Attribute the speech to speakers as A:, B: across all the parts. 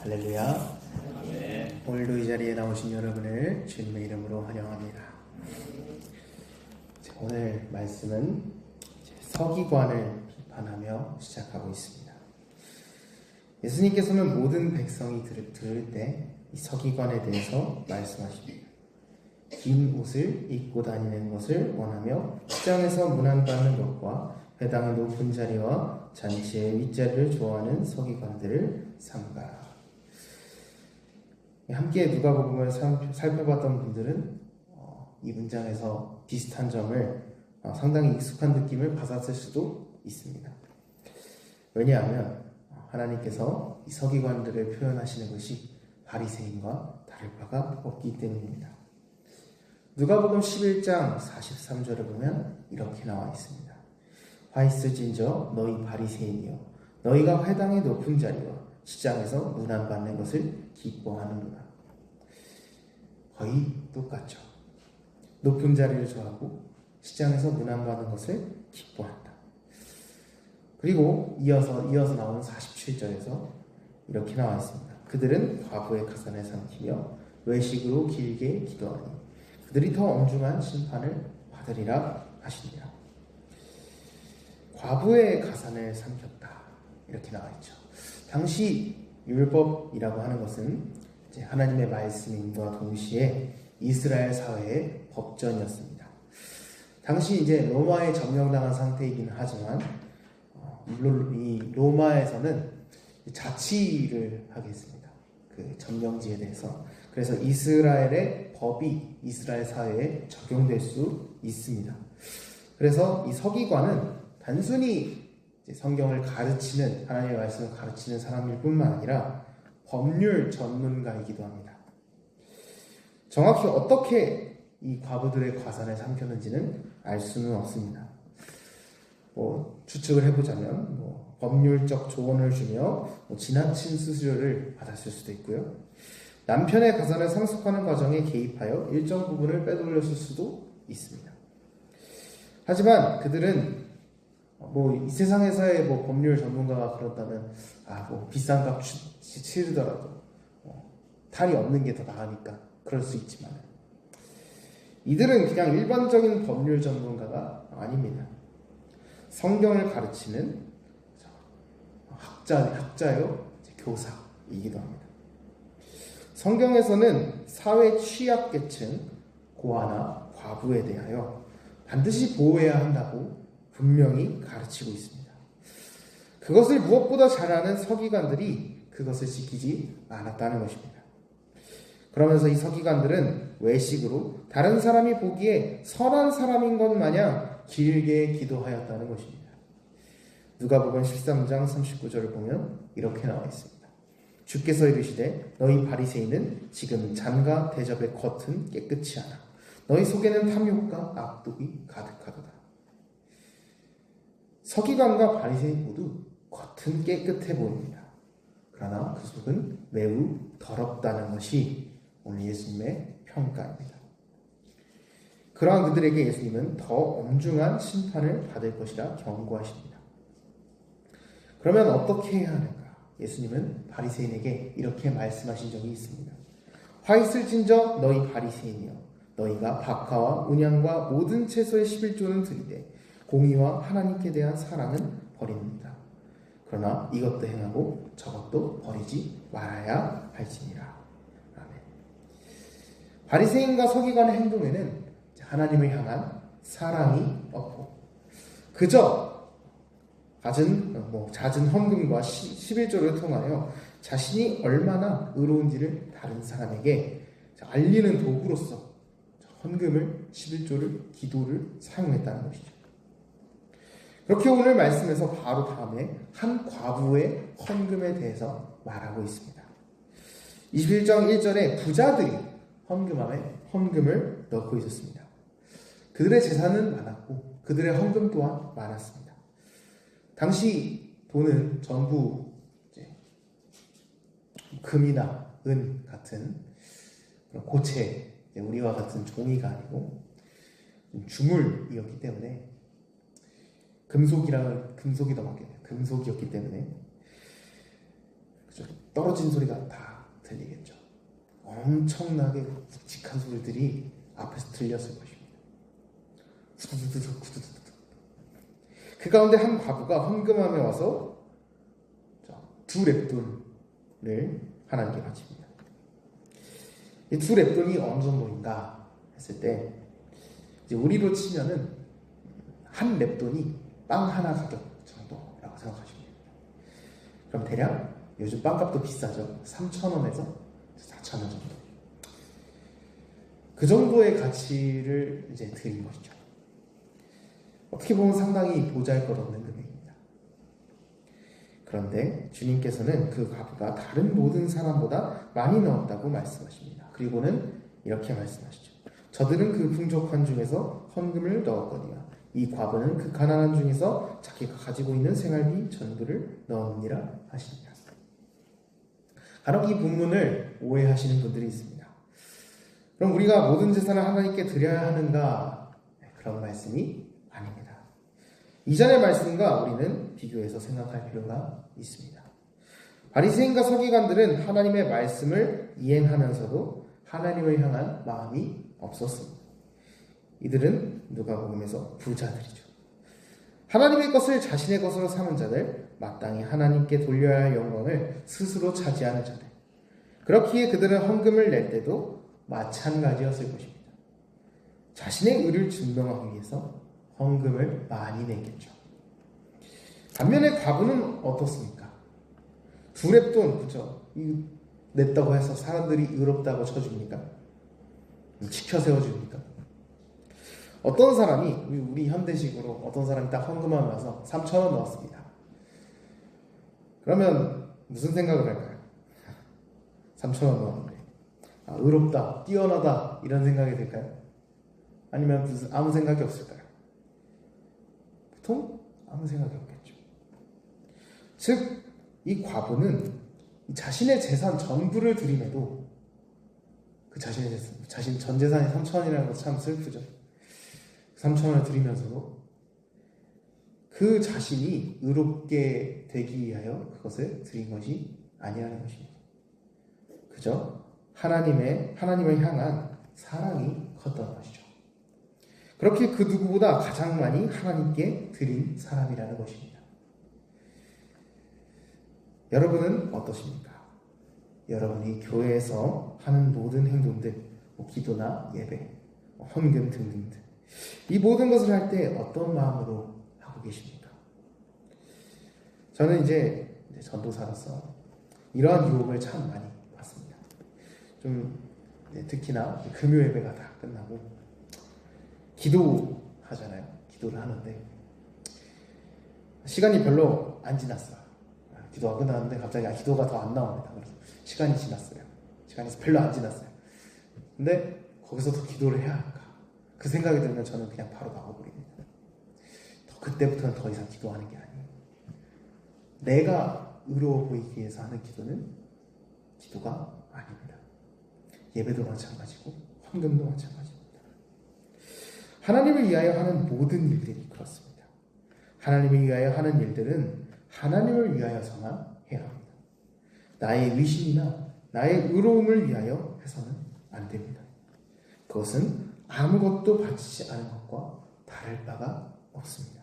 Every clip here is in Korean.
A: 할렐루야. 오늘도 이 자리에 나오신 여러분을 주님의 이름으로 환영합니다. 오늘 말씀은 서기관을 비판하며 시작하고 있습니다. 예수님께서는 모든 백성이 들을 때 이 서기관에 대해서 말씀하십니다. 긴 옷을 입고 다니는 것을 원하며 시장에서 문안받는 것과 회당의 높은 자리와 잔치의 윗자리를 좋아하는 서기관들을 삼가라. 함께 누가복음을 살펴봤던 분들은 이 문장에서 비슷한 점을 상당히 익숙한 느낌을 받았을 수도 있습니다. 왜냐하면 하나님께서 이 서기관들을 표현하시는 것이 바리새인과 다를 바가 없기 때문입니다. 누가복음 11장 43절을 보면 이렇게 나와 있습니다. 화 있을진저 너희 바리새인이여 너희가 회당의 높은 자리와 시장에서 문안받는 것을 기뻐하는구나. 거의 똑같죠. 높은 자리를 좋아하고 시장에서 문안받는 것을 기뻐한다. 그리고 이어서 나오는 47절에서 이렇게 나와 있습니다. 그들은 과부의 가산을 삼키며 외식으로 길게 기도하니 그들이 더 엄중한 심판을 받으리라 하시니라. 과부의 가산을 삼켰다. 이렇게 나와 있죠. 당시 율법이라고 하는 것은 이제 하나님의 말씀과 동시에 이스라엘 사회의 법전이었습니다. 당시 이제 로마에 점령당한 상태이긴 하지만 이 로마에서는 자치를 하게 했습니다. 그 점령지에 대해서. 그래서 이스라엘의 법이 이스라엘 사회에 적용될 수 있습니다. 그래서 이 서기관은 단순히 성경을 가르치는, 하나님의 말씀을 가르치는 사람일 뿐만 아니라 법률 전문가이기도 합니다. 정확히 어떻게 이 과부들의 과산을 삼켰는지는 알 수는 없습니다. 추측을 해보자면 법률적 조언을 주며 지나친 수수료를 받았을 수도 있고요. 남편의 가산을 상속하는 과정에 개입하여 일정 부분을 빼돌렸을 수도 있습니다. 하지만 그들은 이 세상에서의 법률 전문가가 그렇다면 비싼 값 치르더라도 탈이 없는 게 더 나으니까 그럴 수 있지만 이들은 그냥 일반적인 법률 전문가가 아닙니다. 성경을 가르치는 학자요 교사이기도 합니다. 성경에서는 사회 취약계층, 고아나 과부에 대하여 반드시 보호해야 한다고 분명히 가르치고 있습니다. 그것을 무엇보다 잘 아는 서기관들이 그것을 지키지 않았다는 것입니다. 그러면서 이 서기관들은 외식으로 다른 사람이 보기에 선한 사람인 것 마냥 길게 기도하였다는 것입니다. 누가복음 13장 39절을 보면 이렇게 나와 있습니다. 주께서 이르시되 너희 바리새인은 지금 잔과 대접의 겉은 깨끗이 하나 너희 속에는 탐욕과 악독이 가득하도다. 서기관과 바리새인 모두 겉은 깨끗해 보입니다. 그러나 그 속은 매우 더럽다는 것이 오늘 예수님의 평가입니다. 그러한 그들에게 예수님은 더 엄중한 심판을 받을 것이라 경고하십니다. 그러면 어떻게 해야 하는가? 예수님은 바리새인에게 이렇게 말씀하신 적이 있습니다. 화 있을진저 너희 바리새인이여 너희가 박하와 운양과 모든 채소의 11조는 드리되 공의와 하나님께 대한 사랑은 버립니다. 그러나 이것도 행하고 저것도 버리지 말아야 할지니라. 아멘. 바리새인과 서기관의 행동에는 하나님을 향한 사랑이 없고 그저 잦은 헌금과 11조를 통하여 자신이 얼마나 의로운지를 다른 사람에게 알리는 도구로서 헌금을 11조를 기도를 사용했다는 것이죠. 그렇게 오늘 말씀에서 바로 다음에 한 과부의 헌금에 대해서 말하고 있습니다. 21장 1절에 부자들이 헌금함에 헌금을 넣고 있었습니다. 그들의 재산은 많았고 그들의 헌금 또한 많았습니다. 당시 돈은 전부 금이나 은 같은 고체, 우리와 같은 종이가 아니고 주물이었기 때문에 금속이 더 맞겠네요. 금속이었기 때문에 그렇죠? 떨어진 소리가 다 들리겠죠. 엄청나게 묵직한 소리들이 앞에서 들렸을 것입니다. 후두두둑 후두두둑. 그 가운데 한 과부가 헌금함에 와서 2렙돈을 하나님께 바칩니다. 이 2렙돈이 어느 정도인가 했을 때 이제 우리로 치면은 한 렙돈이 빵 하나 가격 정도라고 생각하시면 됩니다. 그럼 대략 요즘 빵값도 비싸죠. 3,000원에서 4,000원 정도. 그 정도의 가치를 이제 드린 것이죠. 어떻게 보면 상당히 보잘것없는 금액입니다. 그런데 주님께서는 그 과부가 다른 모든 사람보다 많이 넣었다고 말씀하십니다. 그리고는 이렇게 말씀하시죠. 저들은 그 풍족한 중에서 헌금을 넣었거니와 이 과부는 그 가난한 중에서 자기가 가지고 있는 생활비 전부를 넣었느니라 하시니라. 간혹 이 본문을 오해하시는 분들이 있습니다. 그럼 우리가 모든 재산을 하나님께 드려야 하는가? 그런 말씀이 아닙니다. 이전의 말씀과 우리는 비교해서 생각할 필요가 있습니다. 바리새인과 서기관들은 하나님의 말씀을 이행하면서도 하나님을 향한 마음이 없었습니다. 이들은 누가복음에서 부자들이죠. 하나님의 것을 자신의 것으로 삼은 자들, 마땅히 하나님께 돌려야 할 영광을 스스로 차지하는 자들. 그렇기에 그들은 헌금을 낼 때도 마찬가지였을 것입니다. 자신의 의를 증명하기 위해서 헌금을 많이 냈겠죠. 반면에 과부는 어떻습니까? 2렙돈, 그죠? 냈다고 해서 사람들이 의롭다고 쳐줍니까? 지켜 세워줍니까? 어떤 사람이, 우리 현대식으로 어떤 사람이 딱 헌금하고 나서 3,000원 넣었습니다. 그러면 무슨 생각을 할까요? 3,000원 넣었는데 의롭다, 뛰어나다 이런 생각이 들까요? 아니면 아무 생각이 없을까요? 보통 아무 생각이 없겠죠. 즉, 이 과부는 자신의 재산 전부를 드림에도 그 자신 전 재산이 3,000원이라는 것 참 슬프죠. 3,000원을 드리면서도 그 자신이 의롭게 되기 위하여 그것을 드린 것이 아니라는 것입니다. 그저 하나님을 향한 사랑이 컸던 것이죠. 그렇게 그 누구보다 가장 많이 하나님께 드린 사람이라는 것입니다. 여러분은 어떠십니까? 여러분이 교회에서 하는 모든 행동들, 기도나 예배, 헌금 등등등, 이 모든 것을 할 때 어떤 마음으로 하고 계십니까? 저는 이제 전도사로서 이러한 유혹을 참 많이 받습니다. 좀 특히나 금요 예배가 다 끝나고 기도하잖아요. 기도를 하는데 시간이 별로 안 지났어요. 기도가 끝났는데 갑자기 기도가 더 안 나옵니다. 그래서 시간이 지났어요. 시간이 별로 안 지났어요. 근데 거기서 더 기도를 해야 할까? 그 생각이 들면 저는 그냥 바로 나가버립니다. 그때부터는 더 이상 기도하는 게 아니에요. 내가 의로워 보이기 위해서 하는 기도는 기도가 아닙니다. 예배도 마찬가지고 헌금도 마찬가지입니다. 하나님을 위하여 하는 모든 일들이 그렇습니다. 하나님을 위하여 하는 일들은 하나님을 위하여서만 해야 합니다. 나의 의심이나 나의 의로움을 위하여 해서는 안 됩니다. 그것은 아무것도 바치지 않은 것과 다를 바가 없습니다.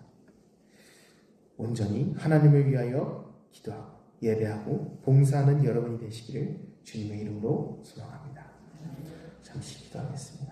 A: 온전히 하나님을 위하여 기도하고 예배하고 봉사하는 여러분이 되시기를 주님의 이름으로 소망합니다. 잠시 기도하겠습니다.